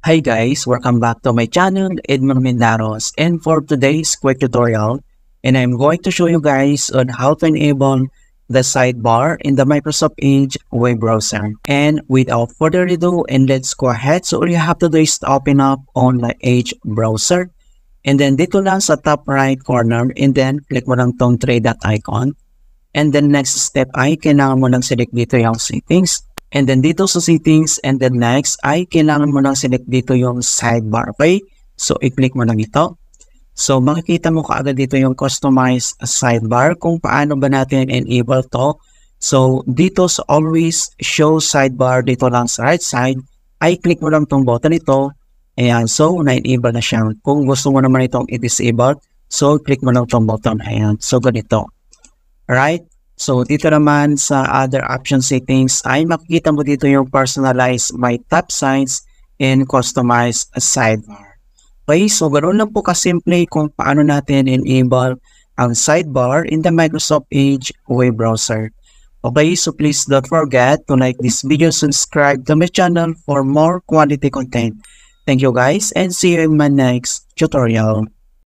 Hi guys, welcome back to my channel, Edmund Mindaros, and for today's quick tutorial, and I'm going to show you guys on how to enable the sidebar in the Microsoft Edge web browser. And without further ado, and let's go ahead. So all you have to do is to open up on the Edge browser, and then dito lang sa top right corner, and then click mo lang tong three dot icon. And then next step ay kailangan mo lang select dito yung settings. And then dito sa settings, and then next ay kailangan mo lang select dito yung sidebar. Okay? So i-click mo lang ito. So makikita mo kaagad dito yung customize sidebar kung paano ba natin enable to. So dito sa always show sidebar dito lang sa right side, ay click mo lang tong button ito. Ayan, so na-enable na siya. Kung gusto mo naman itong i-disable, so click mo lang tong button. Ayan, so ganito. Alright? So, dito naman sa other option settings ay makikita mo dito yung personalize my tab size and customize a sidebar. Okay, so ganoon lang po kasimple kung paano natin enable ang sidebar in the Microsoft Edge web browser. Okay, so please don't forget to like this video, subscribe to my channel for more quality content. Thank you guys and see you in my next tutorial.